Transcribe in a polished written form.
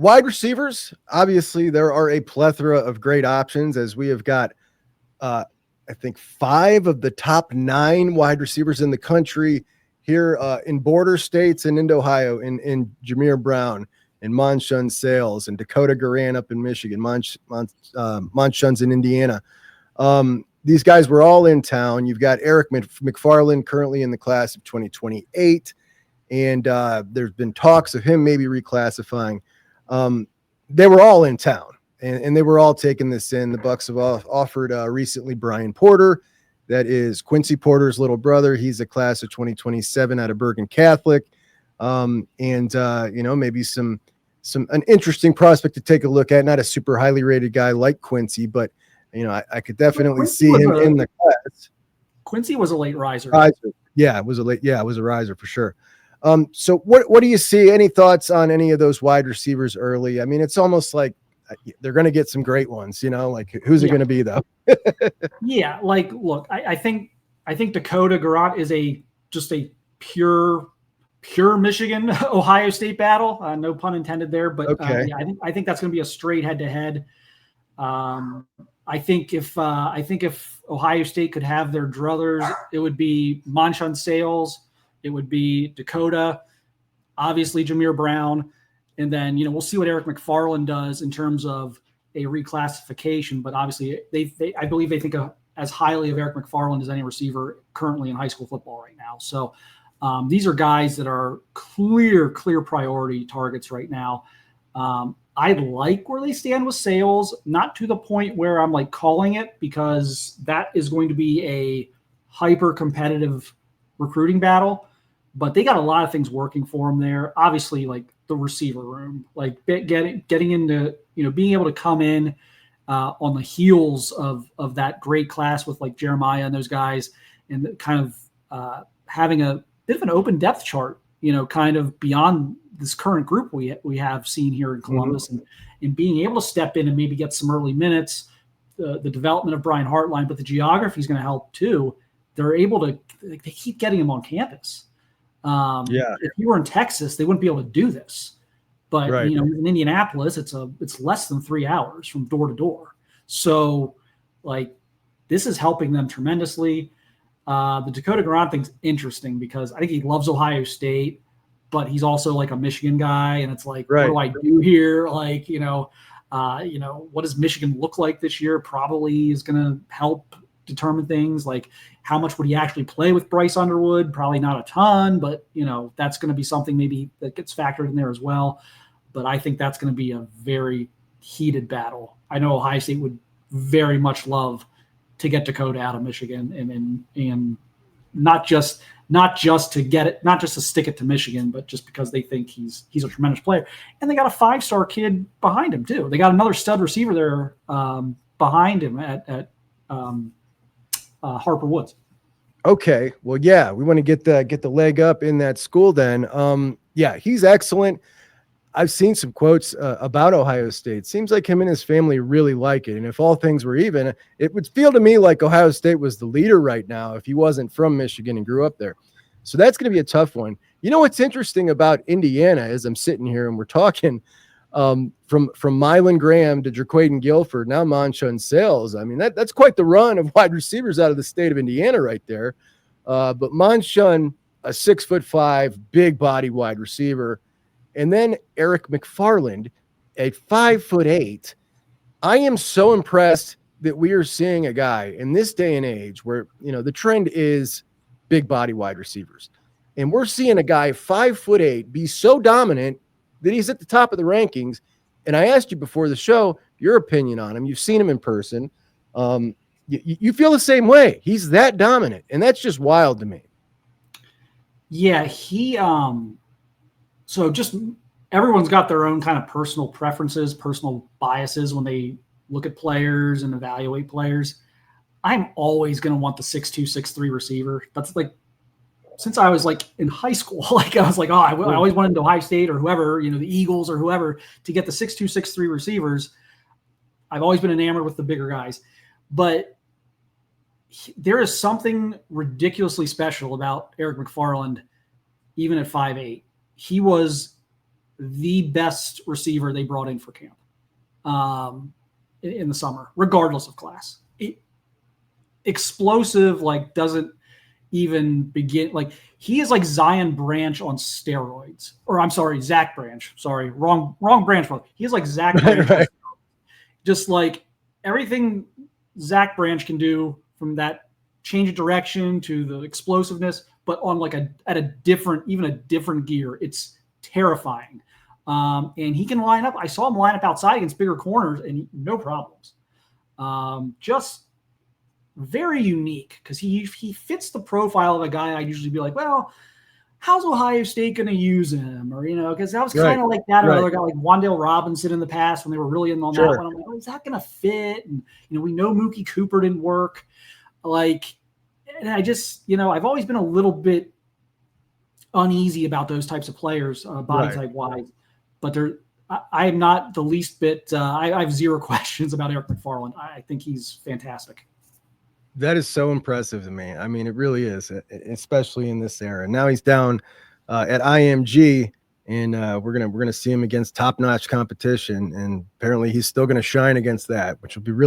Wide receivers, obviously, there are a plethora of great options, as we have got, I think, 5 of the top 9 wide receivers in the country here in border states and into Ohio, in Jameer Brown and Monshun Sales and Dakota Guerrant up in Michigan, Monshun's in Indiana. These guys were all in town. You've got Eric McFarland currently in the class of 2028, and there's been talks of him maybe reclassifying. They were all in town, and they were all taking this in. The Bucks have offered recently Brian Porter. That is Quincy Porter's little brother. He's a class of 2027 out of Bergen Catholic. Maybe an interesting prospect to take a look at. Not a super highly rated guy like Quincy, but I could definitely see him in the class. Quincy was a late riser. Yeah, it was a riser for sure. So what do you see? Any thoughts on any of those wide receivers early? I mean, it's almost like they're going to get some great ones, like who's it going to be though? Yeah. Like, look, I think Dakota Guerrant is just a pure Michigan Ohio State battle. No pun intended there, but okay. I think that's going to be a straight head to head. I think if Ohio State could have their druthers, it would be Monshun Sales. It would be Dakota, obviously Jameer Brown, and then we'll see what Eric McFarland does in terms of a reclassification. But obviously, I believe they think as highly of Eric McFarland as any receiver currently in high school football right now. So these are guys that are clear priority targets right now. I like where they stand with Sales, not to the point where I'm like calling it, because that is going to be a hyper competitive recruiting battle. But they got a lot of things working for them there. Obviously, like the receiver room, like getting into, being able to come in on the heels of that great class with like Jeremiah and those guys, and kind of having a bit of an open depth chart, kind of beyond this current group we have seen here in Columbus, and being able to step in and maybe get some early minutes, the development of Brian Hartline, but the geography is going to help too. They're able to, they keep getting him on campus. If you were in Texas, they wouldn't be able to do this. But right. In Indianapolis, it's less than 3 hours from door to door. So like this is helping them tremendously. The Dakota Guerrant thing's interesting because I think he loves Ohio State, but he's also like a Michigan guy, and it's like, right. What do I do here? Like, what does Michigan look like this year? Probably is going to help determine things. Like, how much would he actually play with Bryce Underwood? Probably not a ton, but that's going to be something maybe that gets factored in there as well. But I think that's going to be a very heated battle. I know Ohio State would very much love to get Dakota out of Michigan, and not just to get it, not just to stick it to Michigan, but just because they think he's a tremendous player. And they got a 5-star kid behind him too. They got another stud receiver there behind him at Harper Woods. Okay. Well, yeah, we want to get the leg up in that school then. Yeah, he's excellent. I've seen some quotes about Ohio State. Seems like him and his family really like it. And if all things were even, it would feel to me like Ohio State was the leader right now if he wasn't from Michigan and grew up there. So that's going to be a tough one. What's interesting about Indiana as I'm sitting here and we're talking from Mylan Graham to Jaquaden Guilford, now Monshun Sales. I mean, that's quite the run of wide receivers out of the state of Indiana right there. But Monshun, a 6'5", big body wide receiver. And then Eric McFarland, a 5'8". I am so impressed that we are seeing a guy in this day and age where, the trend is big body wide receivers. And we're seeing a guy 5'8" be so dominant that he's at the top of the rankings. And I asked you before the show, your opinion on him. You've seen him in person. You feel the same way. He's that dominant. And that's just wild to me. Yeah, so just everyone's got their own kind of personal preferences, personal biases when they look at players and evaluate players. I'm always going to want the 6'2", 6'3" receiver. That's like, since I was like in high school, like I was like, I always wanted Ohio State or whoever, the Eagles or whoever, to get the 6'2", 6'3" receivers. I've always been enamored with the bigger guys. But there is something ridiculously special about Eric McFarland, even at 5'8". He was the best receiver they brought in for camp in the summer, regardless of class. Explosive, like doesn't even begin. Like he is like Zion Branch on steroids, or I'm sorry, Zach Branch. Sorry, wrong Branch. He is like Zach Branch. Right. Just like everything Zach Branch can do, from that change of direction to the explosiveness, but on like a different gear. It's terrifying. And he can line up. I saw him line up outside against bigger corners and no problems. Just very unique, because he fits the profile of a guy I'd usually be like, well, how's Ohio State going to use him? Or, because that was kind of like that. Or other guy like Wan'Dale Robinson in the past when they were really in on that one. I'm like, is that going to fit? And, we know Mookie Cooper didn't work. Like, and I just, I've always been a little bit uneasy about those types of players, body type wise. But I am not the least bit. I have zero questions about Eric McFarland. I think he's fantastic. That is so impressive to me. I mean, it really is, especially in this era. Now he's down at IMG, and we're gonna see him against top-notch competition, and apparently he's still gonna shine against that, which will be really